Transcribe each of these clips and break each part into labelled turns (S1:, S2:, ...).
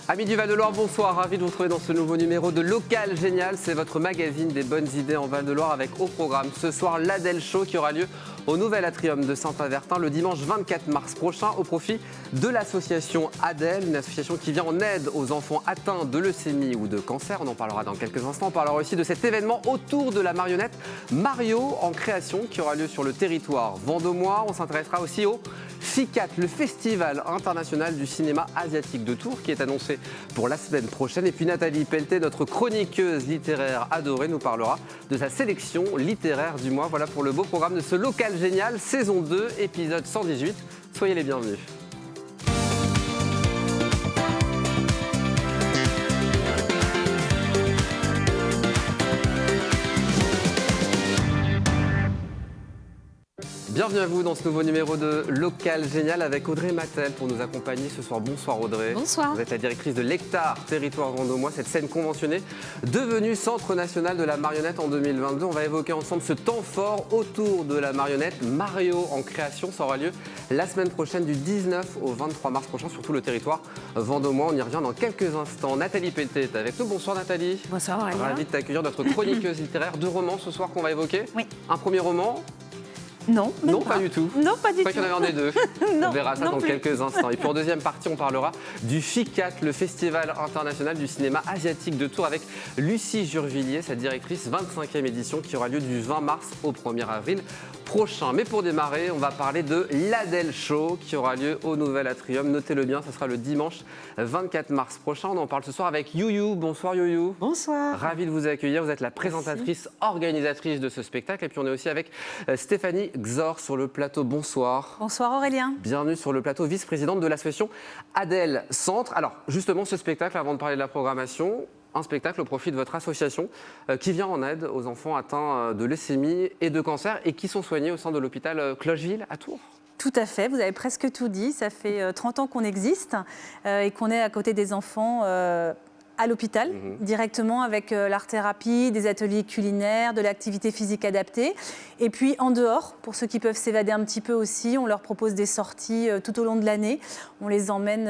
S1: Amis du Val-de-Loire, bonsoir, ravi de vous retrouver dans ce nouveau numéro de Local Génial. C'est votre magazine des bonnes idées en Val-de-Loire avec au programme ce soir l'Adèle Show qui aura lieu au Nouvel Atrium de Saint-Avertin le dimanche 24 mars prochain au profit de l'association Adèle, une association qui vient en aide aux enfants atteints de leucémie ou de cancer. On en parlera dans quelques instants. On parlera aussi de cet événement autour de la marionnette Mario en création qui aura lieu sur le territoire vendômois. On s'intéressera aussi au FICAT, le Festival international du cinéma asiatique de Tours qui est annoncé pour la semaine prochaine. Et puis Nathalie Pelleté, notre chroniqueuse littéraire adorée, nous parlera de sa sélection littéraire du mois. Voilà pour le beau programme de ce Local Génial, saison 2, épisode 118. Soyez les bienvenus. Bienvenue à vous dans ce nouveau numéro de Local Génial avec Audrey Matel pour nous accompagner ce soir. Bonsoir Audrey.
S2: Bonsoir.
S1: Vous êtes la directrice de l'Hectare Territoire Vendômois, cette scène conventionnée devenue Centre National de la Marionnette en 2022. On va évoquer ensemble ce temps fort autour de la marionnette Mario en création. Ça aura lieu la semaine prochaine du 19 au 23 mars prochain sur tout le territoire vendômois. On y revient dans quelques instants. Nathalie Pelleté est avec nous. Bonsoir Nathalie.
S2: Bonsoir Aurélien.
S1: Ravi de t'accueillir, notre chroniqueuse littéraire. 2 romans ce soir qu'on va évoquer.
S2: Oui.
S1: Un premier roman.
S2: Non,
S1: Pas du tout.
S2: Non, pas du
S1: Pas
S2: tout.
S1: qu'il y en avait un des deux.
S2: Non,
S1: on verra ça
S2: non
S1: dans
S2: plus.
S1: quelques instants. Et puis en deuxième partie, on parlera du FICAT, le Festival international du cinéma asiatique de Tours, avec Lucie Jurvillier, sa directrice, 25e édition, qui aura lieu du 20 mars au 1er avril prochain. Mais pour démarrer, on va parler de l'Adèle Show, qui aura lieu au Nouvel Atrium. Notez-le bien, ça sera le dimanche 24 mars prochain. On en parle ce soir avec You. Bonsoir You.
S2: Bonsoir.
S1: Ravi de vous accueillir. Vous êtes la présentatrice, organisatrice de ce spectacle. Et puis on est aussi avec Stéphanie Xor sur le plateau. Bonsoir.
S2: Bonsoir Aurélien.
S1: Bienvenue sur le plateau, vice-présidente de l'association Adèle Centre. Alors justement, ce spectacle, avant de parler de la programmation, un spectacle au profit de votre association qui vient en aide aux enfants atteints de leucémie et de cancer et qui sont soignés au sein de l'hôpital Clocheville à Tours.
S2: Tout à fait, vous avez presque tout dit. Ça fait 30 ans qu'on existe et qu'on est à côté des enfants à l'hôpital, directement avec l'art-thérapie, des ateliers culinaires, de l'activité physique adaptée. Et puis en dehors, pour ceux qui peuvent s'évader un petit peu aussi, on leur propose des sorties tout au long de l'année. On les emmène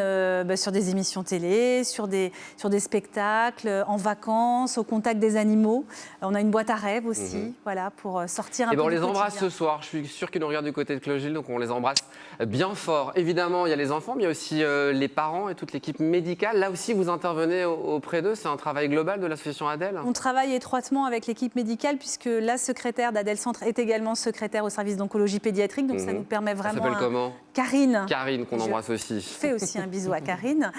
S2: sur des émissions télé, sur des spectacles, en vacances, au contact des animaux. On a une boîte à rêves aussi, voilà, pour sortir un peu
S1: On
S2: du
S1: les embrasse
S2: quotidien.
S1: ce soir. Je suis sûr qu'ils nous regardent du côté de Clocheville, donc on les embrasse bien fort. Évidemment, il y a les enfants, mais il y a aussi les parents et toute l'équipe médicale. Là aussi, vous intervenez auprès d'eux. C'est un travail global de l'association Adèle.
S2: On travaille étroitement avec l'équipe médicale puisque la secrétaire d'Adèle Centre est également secrétaire au service d'oncologie pédiatrique. Donc ça nous permet
S1: Elle
S2: vraiment...
S1: s'appelle comment ?
S2: Karine.
S1: Karine, qu'on embrasse aussi.
S2: Je fais aussi un bisou à Karine.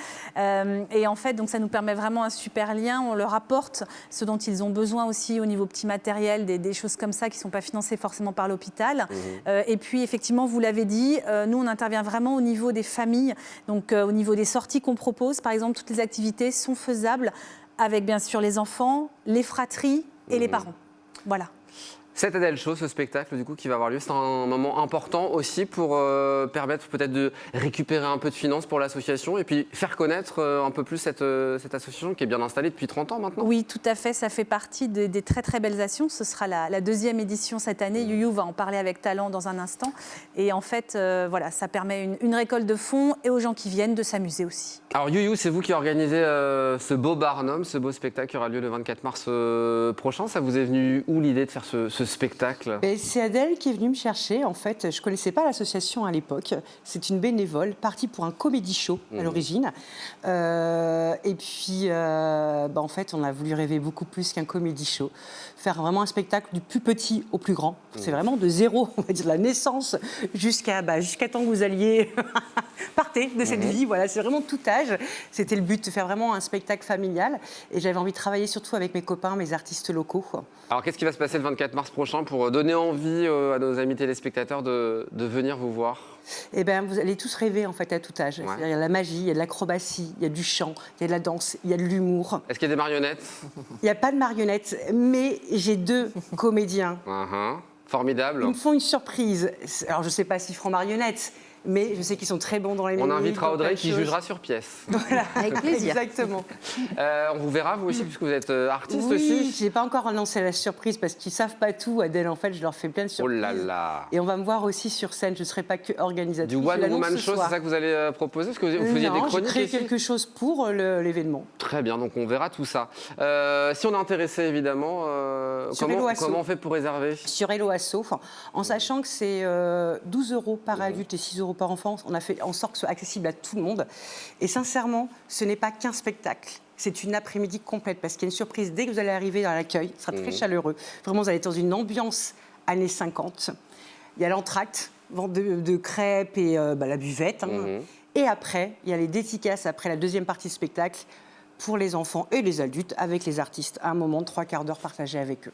S2: Et en fait, donc ça nous permet vraiment un super lien. On leur apporte ce dont ils ont besoin aussi au niveau petit matériel, des choses comme ça qui ne sont pas financées forcément par l'hôpital. Et puis, effectivement, vous l'avez dit, nous, on intervient vraiment au niveau des familles. Donc, au niveau des sorties qu'on propose, par exemple, toutes les activités sont faisables avec, bien sûr, les enfants, les fratries et les parents. Voilà.
S1: Cette Adèle Show, ce spectacle du coup qui va avoir lieu, c'est un moment important aussi pour permettre peut-être de récupérer un peu de finances pour l'association et puis faire connaître un peu plus cette association qui est bien installée depuis 30 ans maintenant.
S2: Oui, tout à fait, ça fait partie des très très belles actions. Ce sera la 2e édition cette année. You va en parler avec talent dans un instant. Et en fait, voilà, ça permet une récolte de fonds et aux gens qui viennent de s'amuser aussi.
S1: Alors You, c'est vous qui organisez ce beau Barnum, ce beau spectacle qui aura lieu le 24 mars prochain. Ça vous est venu où l'idée de faire ce spectacle ?
S3: Et c'est Adèle qui est venue me chercher. En fait, je ne connaissais pas l'association à l'époque. C'est une bénévole, partie pour un comédie show à l'origine. Et puis, en fait, on a voulu rêver beaucoup plus qu'un comédie show. Faire vraiment un spectacle du plus petit au plus grand. C'est vraiment de zéro, on va dire, de la naissance jusqu'à temps que vous alliez partir de cette vie. Voilà, c'est vraiment tout âge. C'était le but, de faire vraiment un spectacle familial. Et j'avais envie de travailler surtout avec mes copains, mes artistes locaux.
S1: Alors qu'est-ce qui va se passer le 24 mars prochain pour donner envie à nos amis téléspectateurs de venir vous voir ?
S3: Eh bien, vous allez tous rêver en fait à tout âge.
S1: Ouais.
S3: Il y a la magie, il y a de l'acrobatie, il y a du chant, il y a de la danse, il y a de l'humour.
S1: Est-ce qu'il y a des marionnettes ?
S3: Il n'y a pas de marionnettes, mais j'ai 2 comédiens.
S1: Formidable.
S3: Ils me font une surprise. Alors, je ne sais pas s'ils feront marionnettes, mais je sais qu'ils sont très bons dans les
S1: On
S3: menus.
S1: invitera
S3: dans
S1: Audrey
S3: plein de
S1: qui
S3: choses.
S1: jugera sur pièce.
S3: Voilà,
S2: Avec plaisir.
S3: Exactement.
S1: On vous verra, vous aussi, puisque vous êtes artiste
S3: Oui,
S1: aussi.
S3: j'ai pas encore annoncé la surprise parce qu'ils savent pas tout. Adèle, en fait, je leur fais plein de
S1: Oh
S3: surprises.
S1: là là.
S3: Et on va me voir aussi sur scène. Je ne serai pas que organisatrice.
S1: Du
S3: Je
S1: One
S3: l'annonce
S1: Woman
S3: ce
S1: Show, c'est
S3: soir.
S1: ça que vous allez proposer? Est-ce que vous faisiez des
S3: Non, j'ai
S1: chroniques
S3: créé
S1: aussi
S3: quelque chose pour l'événement.
S1: Très bien, donc on verra tout ça. Si on est intéressé, évidemment,
S3: Sur Hello Asso.
S1: comment on fait pour réserver?
S3: Sur Hello Asso, en sachant que c'est 12 € par adulte et 6 € par enfant, on a fait en sorte que ce soit accessible à tout le monde. Et sincèrement, ce n'est pas qu'un spectacle. C'est une après-midi complète parce qu'il y a une surprise dès que vous allez arriver dans l'accueil. Ce sera très chaleureux. Vraiment, vous allez être dans une ambiance années 50. Il y a l'entracte, vente de crêpes et la buvette. Et après, il y a les dédicaces après la deuxième partie du spectacle pour les enfants et les adultes avec les artistes. À un moment de 3/4 d'heure partagé avec eux.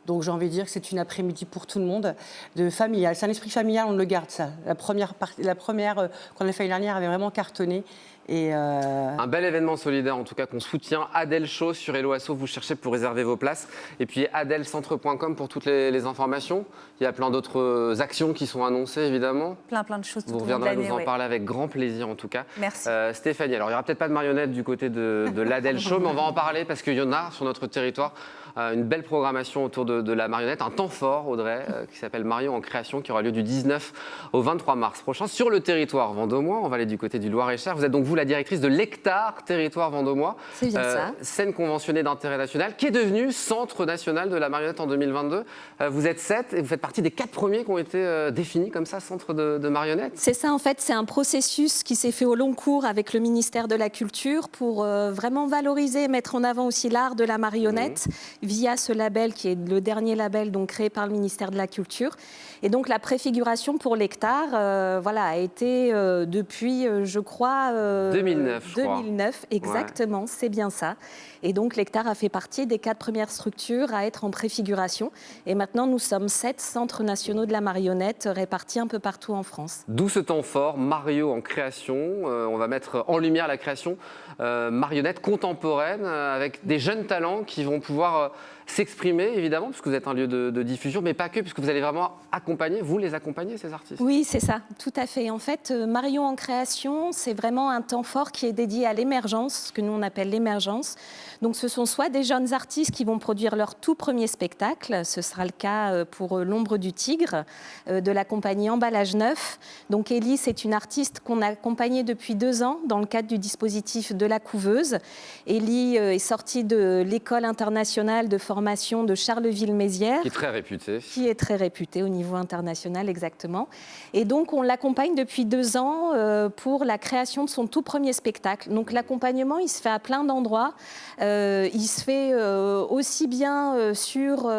S3: Donc j'ai envie de dire que c'est une après-midi pour tout le monde, de familial. C'est un esprit familial, on le garde ça. La première qu'on a fait l'année dernière avait vraiment cartonné. Et
S1: Un bel événement solidaire, en tout cas, qu'on soutient. Adèle Show sur Hello Asso, vous cherchez pour réserver vos places. Et puis adelcentre.com pour toutes les informations. Il y a plein d'autres actions qui sont annoncées, évidemment.
S2: Plein de choses tout
S1: Vous
S2: au long de
S1: reviendrez
S2: l'année.
S1: nous en parler avec grand plaisir, en tout cas.
S2: Merci.
S1: Stéphanie, alors il n'y aura peut-être pas de marionnette du côté de l'Adèle Show, mais on va en parler parce qu'il y en a sur notre territoire. Une belle programmation autour de la marionnette, un temps fort, Audrey, qui s'appelle Marion en création, qui aura lieu du 19 au 23 mars prochain sur le territoire vendômois. On va aller du côté du Loir-et-Cher. Vous êtes donc vous la directrice de l'Hectare Territoire Vendômois.
S4: C'est bien ça.
S1: Scène conventionnée d'intérêt national, qui est devenue Centre national de la marionnette en 2022. Vous êtes 7 et vous faites partie des 4 premiers qui ont été définis comme ça, centre de marionnettes.
S4: C'est ça, en fait, c'est un processus qui s'est fait au long cours avec le ministère de la Culture pour vraiment valoriser et mettre en avant aussi l'art de la marionnette via ce label qui est le dernier label donc, créé par le ministère de la Culture. Et donc la préfiguration pour l'Hectare a été depuis, je crois...
S1: 2009, je crois.
S4: 2009, exactement, c'est bien ça. Et donc l'Hectare a fait partie des 4 premières structures à être en préfiguration. Et maintenant, nous sommes 7 centres nationaux de la marionnette répartis un peu partout en France.
S1: D'où ce temps fort, Mario en création. On va mettre en lumière la création marionnette contemporaine avec des jeunes talents qui vont pouvoir s'exprimer, évidemment, puisque vous êtes un lieu de diffusion, mais pas que, puisque vous allez vraiment accompagner, vous les accompagnez, ces artistes.
S4: Oui, c'est ça, tout à fait. En fait, Marion en création, c'est vraiment un temps fort qui est dédié à l'émergence, ce que nous on appelle l'émergence. Donc ce sont soit des jeunes artistes qui vont produire leur tout premier spectacle, ce sera le cas pour L'Ombre du Tigre, de la compagnie Emballage Neuf. Donc Élie, c'est une artiste qu'on a accompagnée depuis 2 ans dans le cadre du dispositif de la couveuse. Élie est sortie de l'école internationale de formation de Charleville-Mézières.
S1: Qui est très réputée.
S4: Qui est très réputée au niveau international, exactement. Et donc on l'accompagne depuis 2 ans pour la création de son tout premier spectacle. Donc l'accompagnement, il se fait à plein d'endroits. Il se fait aussi bien sur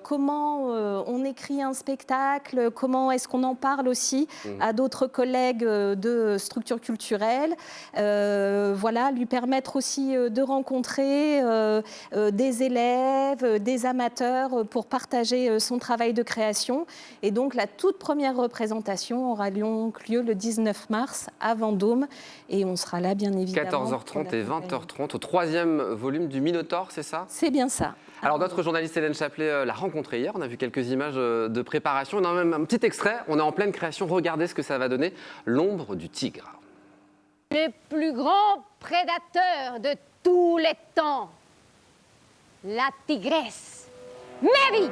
S4: comment on écrit un spectacle, comment est-ce qu'on en parle aussi à d'autres collègues de structures culturelles. Lui permettre aussi de rencontrer des élèves, des amateurs pour partager son travail de création. Et donc la toute première représentation aura lieu le 19 mars à Vendôme. Et on sera là, bien évidemment.
S1: 14h30 et 20h30 au 3e volume du Minotaure, c'est ça?
S4: C'est bien ça.
S1: Alors notre journaliste Hélène Chaplet l'a rencontré hier, on a vu quelques images de préparation, on a même un petit extrait, on est en pleine création, regardez ce que ça va donner, L'Ombre du Tigre.
S5: Le plus grand prédateur de tous les temps, la tigresse, Mary.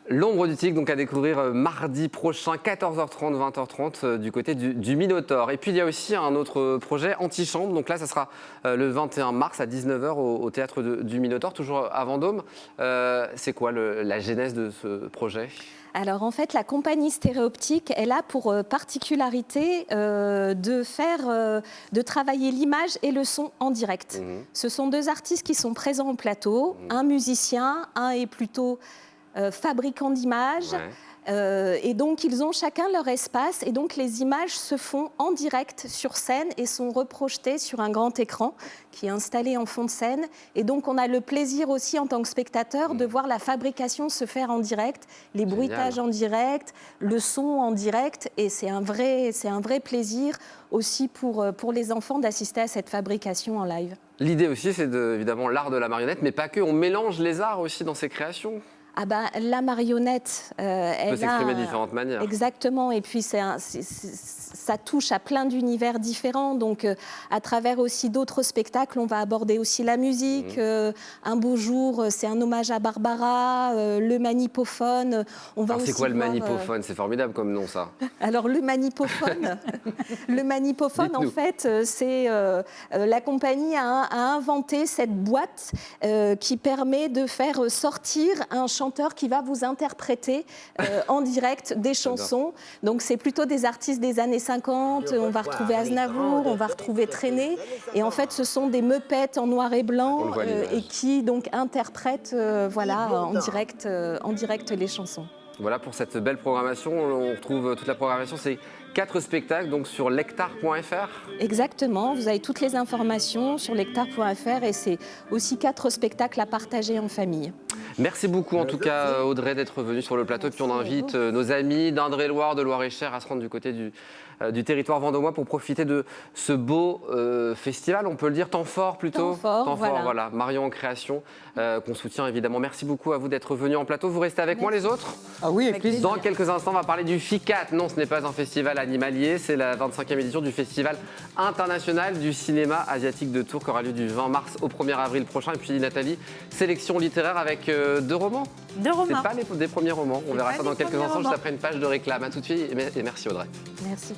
S1: L'Ombre du Tigre, donc à découvrir mardi prochain, 14h30, 20h30, du côté du Minotaure. Et puis il y a aussi un autre projet, Antichambre. Donc là, ça sera le 21 mars à 19h au théâtre du Minotaure, toujours à Vendôme. C'est quoi la genèse de ce projet ?
S4: Alors en fait, la compagnie Stéréoptique, elle a pour particularité de travailler l'image et le son en direct. Ce sont 2 artistes qui sont présents au plateau, un musicien, un est plutôt fabricant d'images. Et donc, ils ont chacun leur espace. Et donc, les images se font en direct sur scène et sont reprojetées sur un grand écran qui est installé en fond de scène. Et donc, on a le plaisir aussi, en tant que spectateur, de voir la fabrication se faire en direct, les bruitages en direct, le son en direct. Et c'est un vrai plaisir aussi pour les enfants d'assister à cette fabrication en live.
S1: L'idée aussi, c'est évidemment l'art de la marionnette, mais pas que. On mélange les arts aussi dans ces créations.
S4: Ah ben, la marionnette, elle
S1: peut s'exprimer de différentes manières.
S4: Exactement, et puis ça touche à plein d'univers différents. Donc, à travers aussi d'autres spectacles, on va aborder aussi la musique. Un beau jour, c'est un hommage à Barbara, le manipophone.
S1: Alors, c'est quoi le manipophone? C'est formidable comme nom, ça.
S4: Alors, le manipophone, en fait, c'est la compagnie a inventé cette boîte qui permet de faire sortir un chanteur qui va vous interpréter en direct des chansons. Donc, c'est plutôt des artistes des années 50. On va retrouver Aznavour, on va retrouver Trenet. Et en fait, ce sont des meupettes en noir et blanc et qui donc interprètent en direct les chansons.
S1: Voilà pour cette belle programmation. On retrouve toute la programmation. C'est 4 spectacles donc sur lectar.fr.
S4: Exactement. Vous avez toutes les informations sur lectar.fr et c'est aussi 4 spectacles à partager en famille.
S1: Merci beaucoup en tout cas Audrey d'être venue sur le plateau. Puis on invite nos amis d'Indre-et-Loire, de Loire-et-Cher à se rendre du côté du territoire vendômois pour profiter de ce beau festival, on peut le dire, temps fort plutôt.
S4: Temps fort,
S1: voilà. Marion en création, qu'on soutient évidemment. Merci beaucoup à vous d'être venus en plateau. Vous restez avec moi les autres?
S3: Ah oui, avec plaisir.
S1: Dans quelques instants, on va parler du FICAT. Non, ce n'est pas un festival animalier, c'est la 25e édition du Festival international du cinéma asiatique de Tours qui aura lieu du 20 mars au 1er avril prochain. Et puis Nathalie, sélection littéraire avec 2 romans.
S2: 2 romans.
S1: C'est pas des premiers romans. On verra ça dans quelques instants, juste après une page de réclame. À tout de suite et merci Audrey.
S4: Merci.